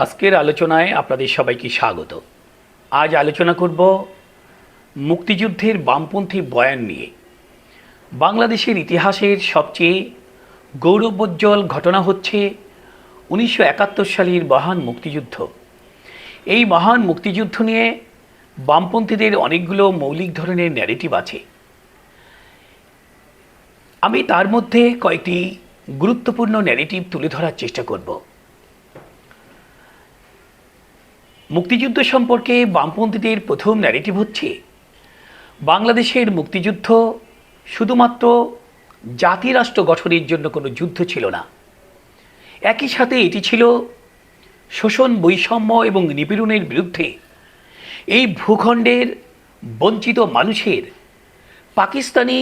আজকের আলোচনায় আপনাদের সবাইকে স্বাগত। আজ আলোচনা করব মুক্তিযুদ্ধের বামপন্থী বয়ান নিয়ে। বাংলাদেশের ইতিহাসের সবচেয়ে গৌরবোজ্জ্বল ঘটনা হচ্ছে 1971 সালের মহান মুক্তিযুদ্ধ। এই মহান মুক্তিযুদ্ধ নিয়ে বামপন্থীদের অনেকগুলো মৌলিক ধরনের ন্যারেটিভ আছে। আমি তার মধ্যে কয়েকটি গুরুত্বপূর্ণ ন্যারেটিভ তুলে ধরার চেষ্টা করব। মুক্তিযুদ্ধ সম্পর্কে বামপন্থীদের প্রথম ন্যারেটিভ হচ্ছে বাংলাদেশের মুক্তিযুদ্ধ শুধুমাত্র জাতিরাষ্ট্র গঠনের জন্য কোনো যুদ্ধ ছিল না, একই সাথে এটি ছিল শোষণ, বৈষম্য এবং নিপীড়নের বিরুদ্ধে এই ভূখণ্ডের বঞ্চিত মানুষের পাকিস্তানি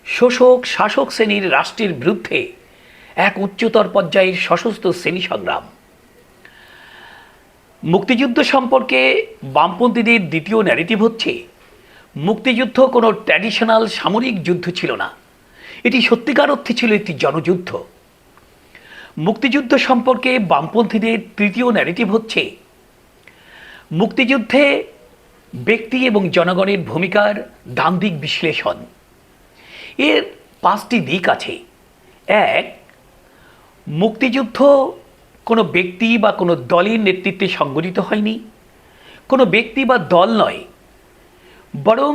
শোষক শাসক শ্রেণীর রাষ্ট্রের বিরুদ্ধে এক উচ্চতর পর্যায়ের সশস্ত্র শ্রেণী সংগ্রাম। মুক্তিযুদ্ধ সম্পর্কে বামপন্থীদের দ্বিতীয় ন্যারেটিভ হচ্ছে মুক্তিযুদ্ধ কোনো ট্র্যাডিশনাল সামরিক যুদ্ধ ছিল না, এটি সত্যিকার অর্থে ছিল একটি জনযুদ্ধ। মুক্তিযুদ্ধ সম্পর্কে বামপন্থীদের তৃতীয় ন্যারেটিভ হচ্ছে মুক্তিযুদ্ধে ব্যক্তি এবং জনগণের ভূমিকার দ্বান্দ্বিক বিশ্লেষণ। এর পাঁচটি দিক আছে। এক, মুক্তিযুদ্ধ কোনো ব্যক্তি বা কোনো দলের নেতৃত্বে সংগঠিত হয়নি, কোনো ব্যক্তি বা দল নয়, বরং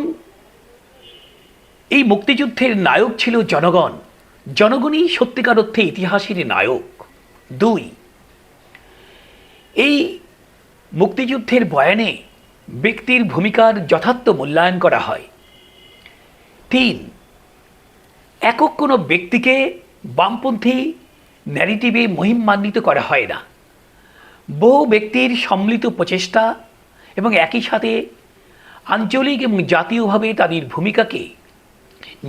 এই মুক্তিযুদ্ধের নায়ক ছিল জনগণ। জনগণই সত্যিকার অর্থে ইতিহাসের নায়ক। দুই, এই মুক্তিযুদ্ধের বয়ানে ব্যক্তির ভূমিকার যথার্থ মূল্যায়ন করা হয়। তিন, একক কোনো ব্যক্তিকে বামপন্থী ন্যারেটিভে মহিমান্বিত করা হয় না, বহু ব্যক্তির সম্মিলিত প্রচেষ্টা এবং একই সাথে আঞ্চলিক এবং জাতীয়ভাবে তাদের ভূমিকাকে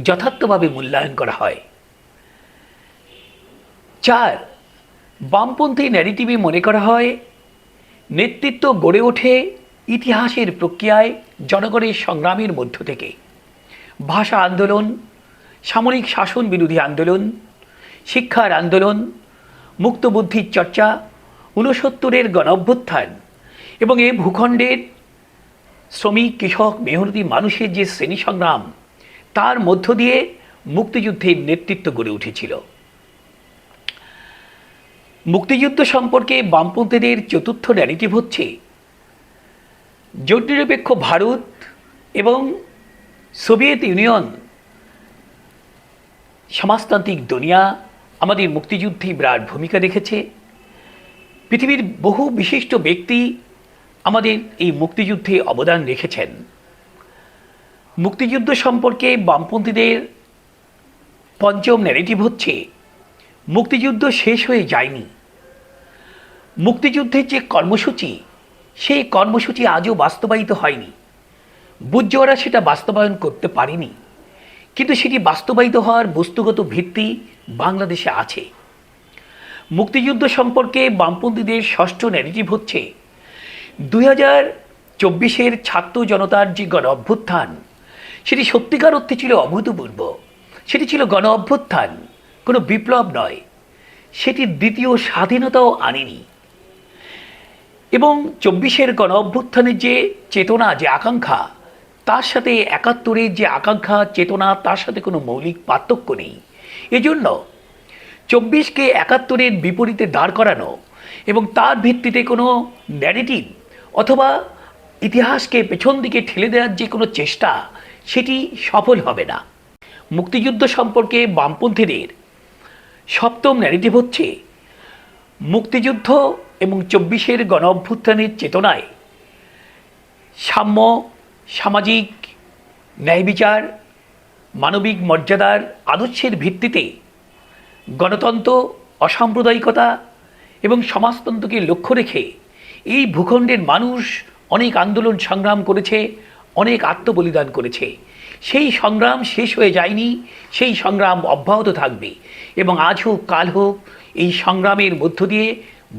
যথার্থভাবে মূল্যায়ন করা হয়। চার, বামপন্থী ন্যারেটিভে মনে করা হয় নেতৃত্ব গড়ে ওঠে ইতিহাসের প্রক্রিয়ায় জনগণের সংগ্রামের মধ্য থেকে। ভাষা আন্দোলন, সামরিক শাসন বিরোধী আন্দোলন, শিক্ষার আন্দোলন, মুক্তবুদ্ধির চর্চা, 69-এর গণঅভ্যুত্থান এবং এ ভূখণ্ডের শ্রমিক, কৃষক, মেহনতি মানুষের যে শ্রেণী সংগ্রাম, তার মধ্য দিয়ে মুক্তিযুদ্ধের নেতৃত্ব গড়ে উঠেছিল। মুক্তিযুদ্ধ সম্পর্কে বামপন্থীদের চতুর্থ ন্যারেটিভ হচ্ছে জোটনিরপেক্ষ ভারত এবং সোভিয়েত ইউনিয়ন, সমাজতান্ত্রিক দুনিয়া আমাদের মুক্তিযুদ্ধে বিরাট ভূমিকা রেখেছে। পৃথিবীর বহু বিশিষ্ট ব্যক্তি আমাদের এই মুক্তিযুদ্ধে অবদান রেখেছেন। মুক্তিযুদ্ধ সম্পর্কে বামপন্থীদের পঞ্চম ন্যারেটিভ হচ্ছে মুক্তিযুদ্ধ শেষ হয়ে যায়নি। মুক্তিযুদ্ধের যে কর্মসূচি, সেই কর্মসূচি আজও বাস্তবায়িত হয়নি। বুঝজোয়ারা সেটা বাস্তবায়ন করতে পারেনি, কিন্তু সেটি বাস্তবায়িত হওয়ার বস্তুগত ভিত্তি বাংলাদেশে আছে। মুক্তিযুদ্ধ সম্পর্কে বামপন্থীদের ষষ্ঠ ন্যারেটিভ হচ্ছে 2024-এর ছাত্র জনতার যে গণ অভ্যুত্থান, সেটি সত্যিকার অর্থে ছিল অভূতপূর্ব। সেটি ছিল গণ অভ্যুত্থান, কোনো বিপ্লব নয়। সেটি দ্বিতীয় স্বাধীনতাও আনেনি। এবং 24-এর গণ অভ্যুত্থানের যে চেতনা, যে আকাঙ্ক্ষা, তার সাথে 71-এর যে আকাঙ্ক্ষা, চেতনা, তার সাথে কোনো মৌলিক পার্থক্য নেই। এজন্য 24-কে 71-এর বিপরীতে দাঁড় করানো এবং তার ভিত্তিতে কোনো ন্যারেটিভ অথবা ইতিহাসকে পেছন দিকে ঠেলে দেওয়ার যে কোনো চেষ্টা, সেটি সফল হবে না। মুক্তিযুদ্ধ সম্পর্কে বামপন্থীদের সপ্তম ন্যারেটিভ হচ্ছে মুক্তিযুদ্ধ এবং 24-এর গণ অভ্যুত্থানের চেতনায় সাম্য, সামাজিক ন্যায় বিচার, মানবিক মর্যাদার আদর্শের ভিত্তিতে গণতন্ত্র, অসাম্প্রদায়িকতা এবং সমাজতন্ত্রকে লক্ষ্য রেখে এই ভূখণ্ডের মানুষ অনেক আন্দোলন সংগ্রাম করেছে, অনেক আত্মবলিদান করেছে। সেই সংগ্রাম শেষ হয়ে যায়নি, সেই সংগ্রাম অব্যাহত থাকবে এবং আজ হোক কাল হোক এই সংগ্রামের মধ্য দিয়ে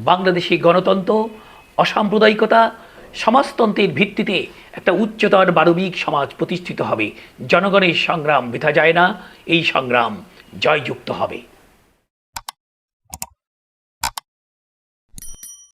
বাংলাদেশে গণতন্ত্র, অসাম্প্রদায়িকতা, সমাজতন্ত্রের ভিত্তিতে একটা উচ্চতর মানবিক সমাজ প্রতিষ্ঠিত হবে। জনগণের সংগ্রাম বৃথা যায় না, এই সংগ্রাম জয়যুক্ত হবে।